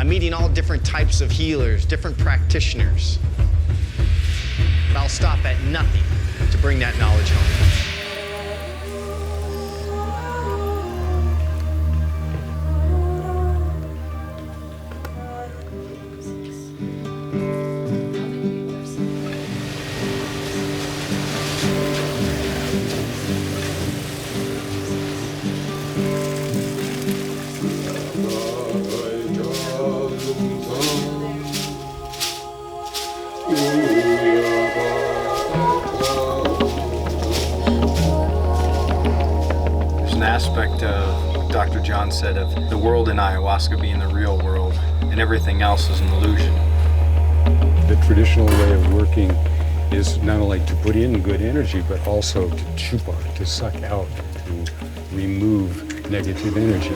I'm meeting all different types of healers, different practitioners. But I'll stop at nothing to bring that knowledge home. Aspect of Dr. John said of the world in ayahuasca being the real world and everything else is an illusion. The traditional way of working is not only to put in good energy, but also to chupa, to suck out, to remove negative energy.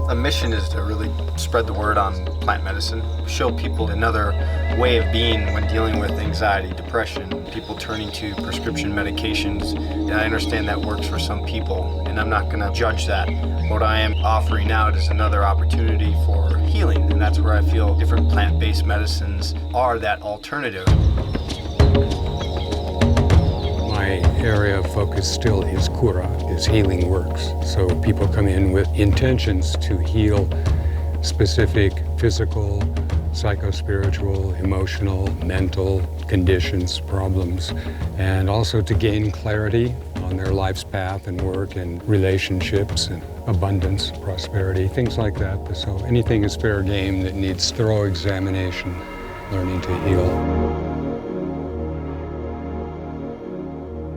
The mission is to really spread the word on plant medicine, show people another way of being when dealing with anxiety, depression, people turning to prescription medications. And I understand that works for some people, and I'm not going to judge that. What I am offering out is another opportunity for healing, and that's where I feel different plant-based medicines are that alternative. My area of focus still is cura, is healing works. So people come in with intentions to heal specific physical, psycho-spiritual, emotional, mental conditions, problems, and also to gain clarity on their life's path and work and relationships and abundance, prosperity, things like that. So anything is fair game that needs thorough examination, learning to heal.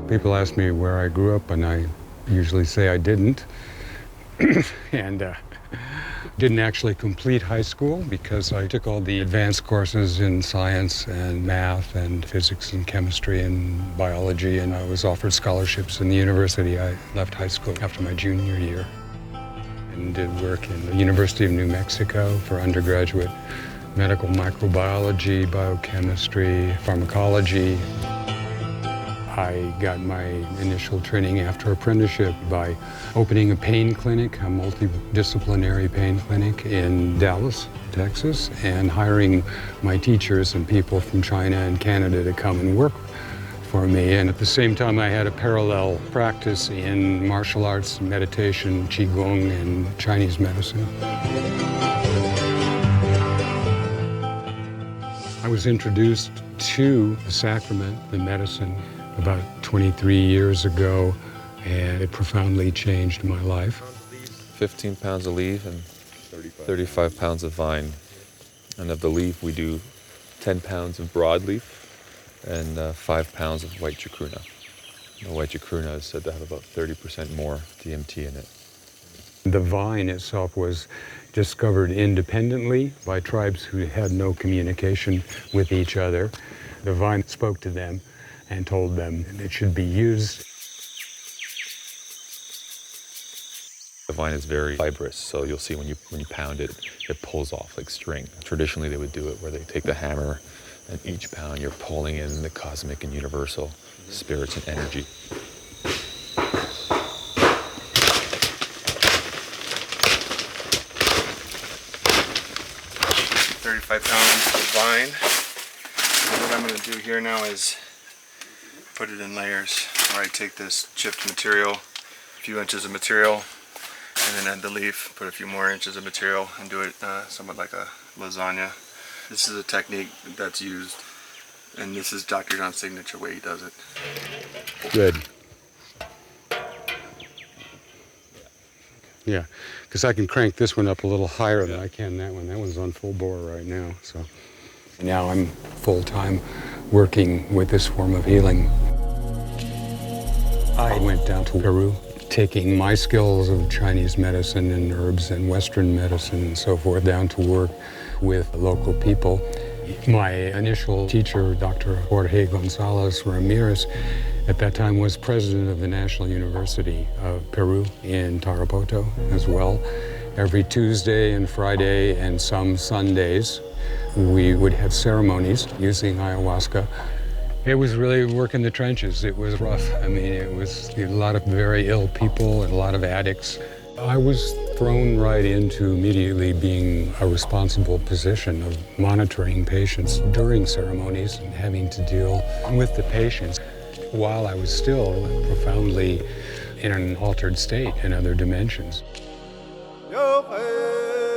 People ask me where I grew up, and I usually say I didn't. And didn't actually complete high school because I took all the advanced courses in science and math and physics and chemistry and biology, and I was offered scholarships in the university. I left high school after my junior year and did work in the University of New Mexico for undergraduate medical microbiology, biochemistry, pharmacology. I got my initial training after apprenticeship by opening a pain clinic, a multidisciplinary pain clinic in Dallas, Texas, and hiring my teachers and people from China and Canada to come and work for me. And at the same time, I had a parallel practice in martial arts, meditation, Qigong, and Chinese medicine. I was introduced to the sacrament, the medicine, about 23 years ago, and it profoundly changed my life. 15 pounds of leaf and 35 pounds of vine. And of the leaf, we do 10 pounds of broadleaf and 5 pounds of white chacruna. The white chacruna is said to have about 30% more DMT in it. The vine itself was discovered independently by tribes who had no communication with each other. The vine spoke to them and told them it should be used. The vine is very fibrous, so you'll see when you pound it, it pulls off like string. Traditionally, they would do it where they take the hammer, and each pound you're pulling in the cosmic and universal spirits and energy. 35 pounds of vine. And what I'm going to do here now is put it in layers, where I take this chipped material, a few inches of material, and then add the leaf, put a few more inches of material, and do it somewhat like a lasagna. This is a technique that's used, and this is Dr. John's signature way he does it. Good. Yeah, because I can crank this one up a little higher than I can that one. That one's on full bore right now. So now I'm full-time working with this form of healing. I went down to Peru, taking my skills of Chinese medicine and herbs and Western medicine and so forth down to work with local people. My initial teacher, Dr. Jorge Gonzalez Ramirez, at that time was president of the National University of Peru in Tarapoto as well. Every Tuesday and Friday and some Sundays, we would have ceremonies using ayahuasca It was really work in the trenches. It was rough. I mean, it was a lot of very ill people and a lot of addicts. I was thrown right into immediately being a responsible position of monitoring patients during ceremonies and having to deal with the patients while I was still profoundly in an altered state in other dimensions.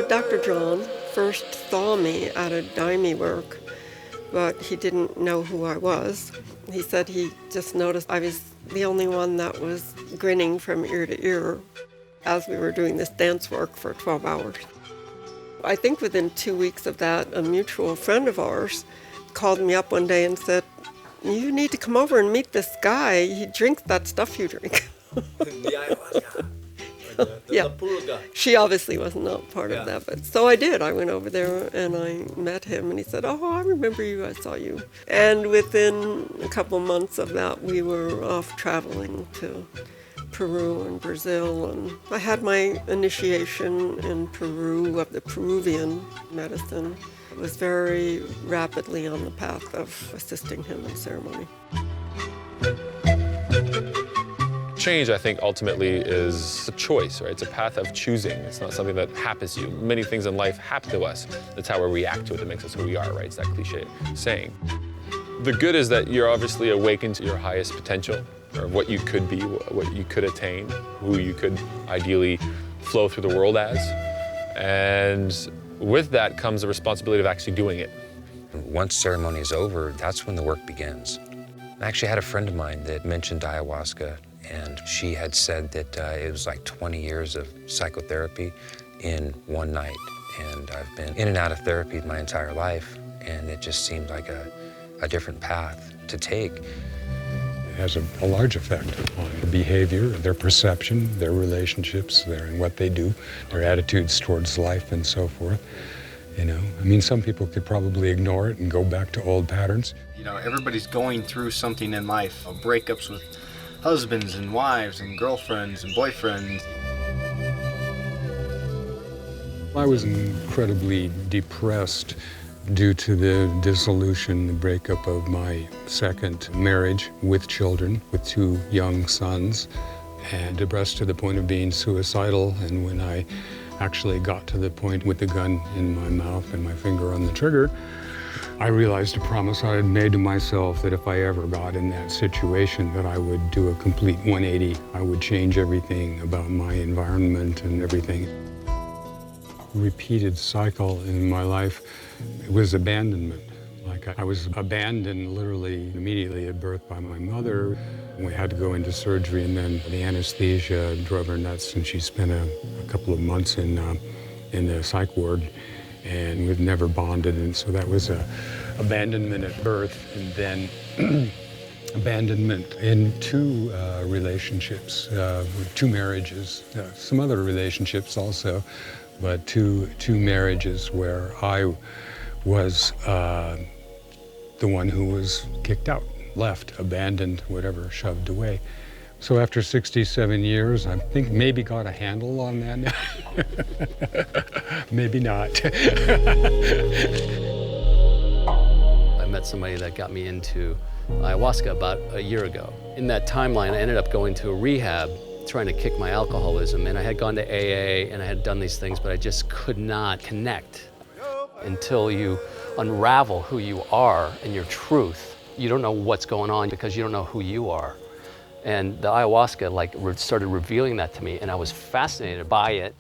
Dr. John first saw me at a daime work, but he didn't know who I was. He said he just noticed I was the only one that was grinning from ear to ear as we were doing this dance work for 12 hours. I think within 2 weeks of that, a mutual friend of ours called me up one day and said, "You need to come over and meet this guy. He drinks that stuff you drink." The ayahuasca. Yeah. The Peru guy. She obviously was not part of that, but so I did. I went over there and I met him, and he said, "Oh, I remember you. I saw you." And within a couple months of that, we were off traveling to Peru and Brazil, and I had my initiation in Peru of the Peruvian medicine. I was very rapidly on the path of assisting him in ceremony. Change, I think, ultimately is a choice, right? It's a path of choosing. It's not something that happens to you. Many things in life happen to us. That's how we react to it that makes us who we are, right? It's that cliche saying. The good is that you're obviously awakened to your highest potential, or what you could be, what you could attain, who you could ideally flow through the world as. And with that comes the responsibility of actually doing it. Once ceremony is over, that's when the work begins. I actually had a friend of mine that mentioned ayahuasca, and she had said that it was like 20 years of psychotherapy in one night. And I've been in and out of therapy my entire life, and it just seemed like a different path to take. It has a large effect on their behavior, their perception, their relationships, and what they do, their attitudes towards life and so forth. You know, I mean, some people could probably ignore it and go back to old patterns. You know, everybody's going through something in life, breakups with husbands and wives and girlfriends and boyfriends. I was incredibly depressed due to the dissolution, the breakup of my second marriage with children, with 2 young sons, and depressed to the point of being suicidal. And when I actually got to the point with the gun in my mouth and my finger on the trigger, I realized a promise I had made to myself that if I ever got in that situation, that I would do a complete 180. I would change everything about my environment and everything. Repeated cycle in my life, it was abandonment. Like I was abandoned literally immediately at birth by my mother. We had to go into surgery, and then the anesthesia drove her nuts, and she spent a couple of months in the psych ward, and we've never bonded, and so that was abandonment at birth, and then abandonment in 2 relationships, 2 marriages, some other relationships also, but two marriages where I was the one who was kicked out, left, abandoned, whatever, shoved away. So after 67 years, I think maybe got a handle on that now. Maybe not. I met somebody that got me into ayahuasca about a year ago. In that timeline, I ended up going to a rehab trying to kick my alcoholism, and I had gone to AA and I had done these things, but I just could not connect. Until you unravel who you are and your truth, you don't know what's going on because you don't know who you are. And the ayahuasca started revealing that to me, and I was fascinated by it,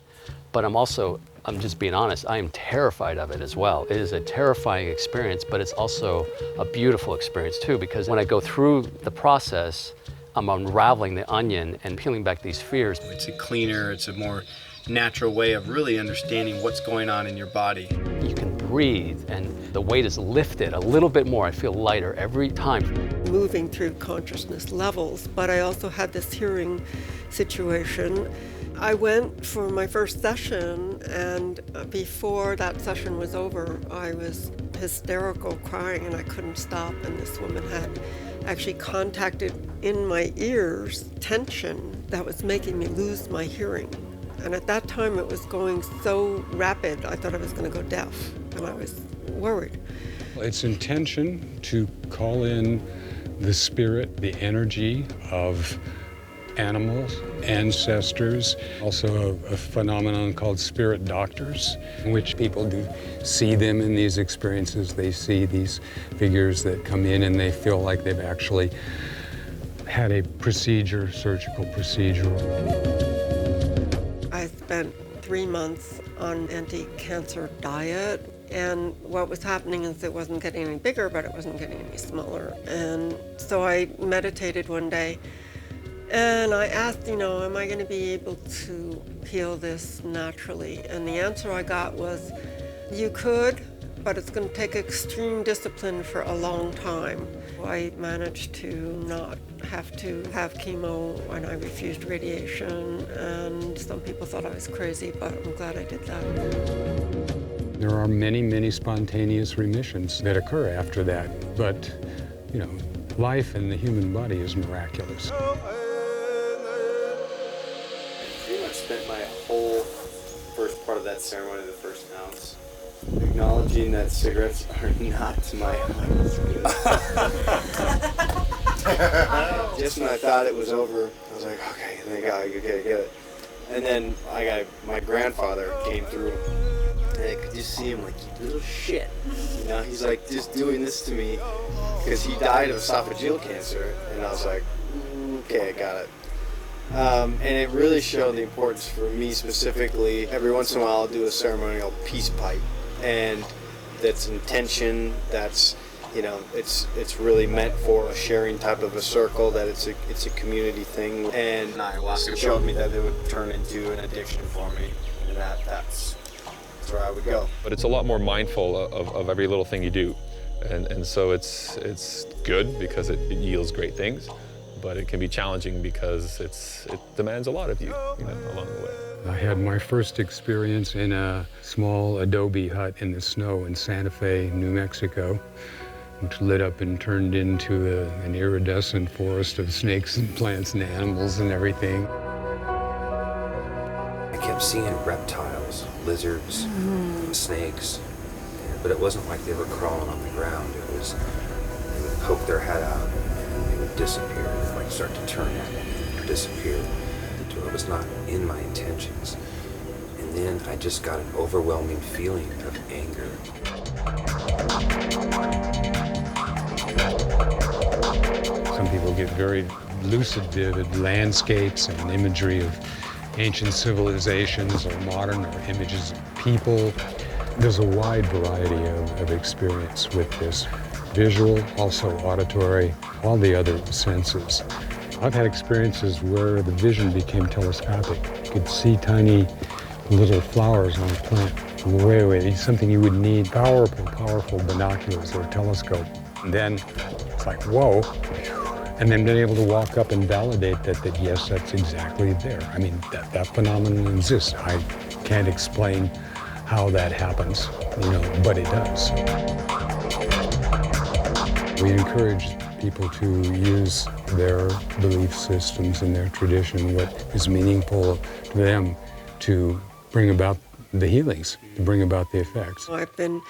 but I'm just being honest, I am terrified of it as well. It is a terrifying experience, but it's also a beautiful experience too, because when I go through the process, I'm unraveling the onion and peeling back these fears. It's a cleaner, it's a more natural way of really understanding what's going on in your body. You can breathe, and the weight is lifted a little bit more. I feel lighter every time. Moving through consciousness levels, but I also had this hearing situation. I went for my first session, and before that session was over, I was hysterical, crying, and I couldn't stop. And this woman had actually contacted in my ears tension that was making me lose my hearing. And at that time, it was going so rapid, I thought I was going to go deaf, and I was worried. It's intention to call in the spirit, the energy of animals, ancestors, also a phenomenon called spirit doctors, in which people do see them in these experiences. They see these figures that come in and they feel like they've actually had a procedure, surgical procedure. I spent 3 months on anti-cancer diet, and what was happening is it wasn't getting any bigger, but it wasn't getting any smaller. And so I meditated one day, and I asked, am I going to be able to heal this naturally? And the answer I got was, you could, but it's going to take extreme discipline for a long time. I managed to not have to have chemo, and I refused radiation, and some people thought I was crazy, but I'm glad I did that. There are many, many spontaneous remissions that occur after that, but, life in the human body is miraculous. Pretty much spent my whole first part of that ceremony, the first ounce, acknowledging that cigarettes are not my Just when I thought it was over, I was like, okay, thank God, you get it. And then my grandfather came through, and I could just see him like, you little shit. He's like just doing this to me because he died of esophageal cancer, and I was like, okay, I got it. And it really showed the importance for me specifically. Every once in a while I'll do a ceremonial peace pipe, and that's intention, that's, it's really meant for a sharing type of a circle, that it's a community thing. And ayahuasca showed me that it would turn into an addiction for me, and that's where I would go. But it's a lot more mindful of every little thing you do. And so it's good because it yields great things, but it can be challenging because it demands a lot of you, along the way. I had my first experience in a small adobe hut in the snow in Santa Fe, New Mexico, which lit up and turned into an iridescent forest of snakes and plants and animals and everything. I kept seeing reptiles, lizards, snakes, but it wasn't like they were crawling on the ground. It was, they would poke their head out and they would disappear. They'd like start to turn and disappear. It was not in my intentions. And then I just got an overwhelming feeling of anger. Some people get very lucid, vivid landscapes and imagery of ancient civilizations or modern or images of people. There's a wide variety of experience with this. Visual, also auditory, all the other senses. I've had experiences where the vision became telescopic. You could see tiny little flowers on a plant. Way, something you would need powerful binoculars or a telescope. And then it's like, whoa. And then being able to walk up and validate that yes, that's exactly there. I mean, that phenomenon exists. I can't explain how that happens, but it does. We encourage people to use their belief systems and their tradition, what is meaningful to them, to bring about the healings, to bring about the effects. I've been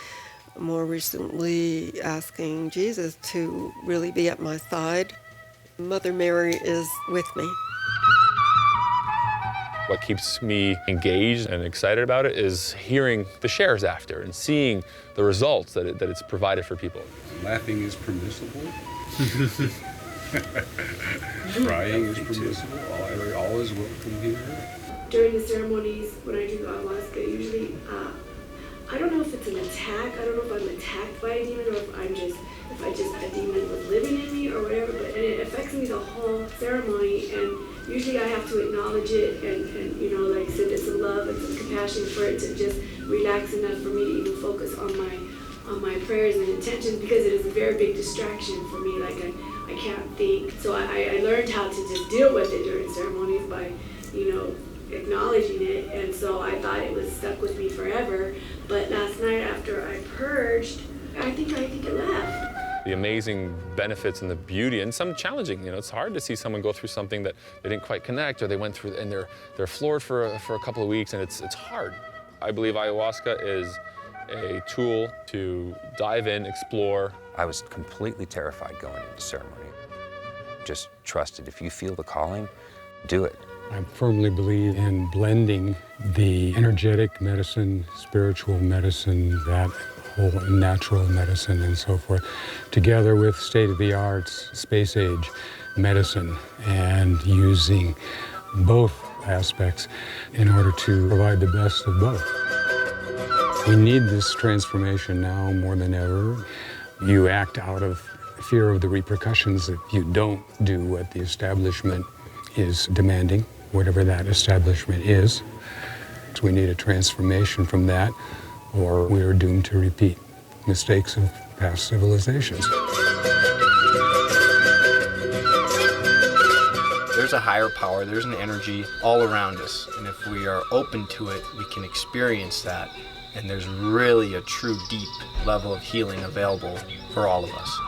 more recently asking Jesus to really be at my side. Mother Mary is with me. What keeps me engaged and excited about it is hearing the shares after and seeing the results that it's provided for people. Laughing is permissible. Crying is permissible. All is welcome here. During the ceremonies, when I do ayahuasca, usually, I don't know if it's an attack. I don't know if I'm attacked by a demon or if a demon was living in me or whatever, but it affects me the whole ceremony, and usually I have to acknowledge it and send it some love and some compassion for it to just relax enough for me to even focus on my prayers and intentions, because it is a very big distraction for me. Like I can't think. So I learned how to just deal with it during ceremonies by, acknowledging it, and so I thought it was stuck with me forever. But last night after I purged, I think it left. The amazing benefits and the beauty, and some challenging. It's hard to see someone go through something that they didn't quite connect, or they went through and they're floored for a couple of weeks, and it's hard. I believe ayahuasca is a tool to dive in, explore. I was completely terrified going into ceremony. Just trusted. If you feel the calling, do it. I firmly believe in blending the energetic medicine, spiritual medicine, that whole natural medicine and so forth, together with state-of-the-art space-age medicine, and using both aspects in order to provide the best of both. We need this transformation now more than ever. You act out of fear of the repercussions if you don't do what the establishment is demanding, whatever that establishment is. So we need a transformation from that, or we are doomed to repeat mistakes of past civilizations. There's a higher power, there's an energy all around us, and if we are open to it, we can experience that, and there's really a true deep level of healing available for all of us.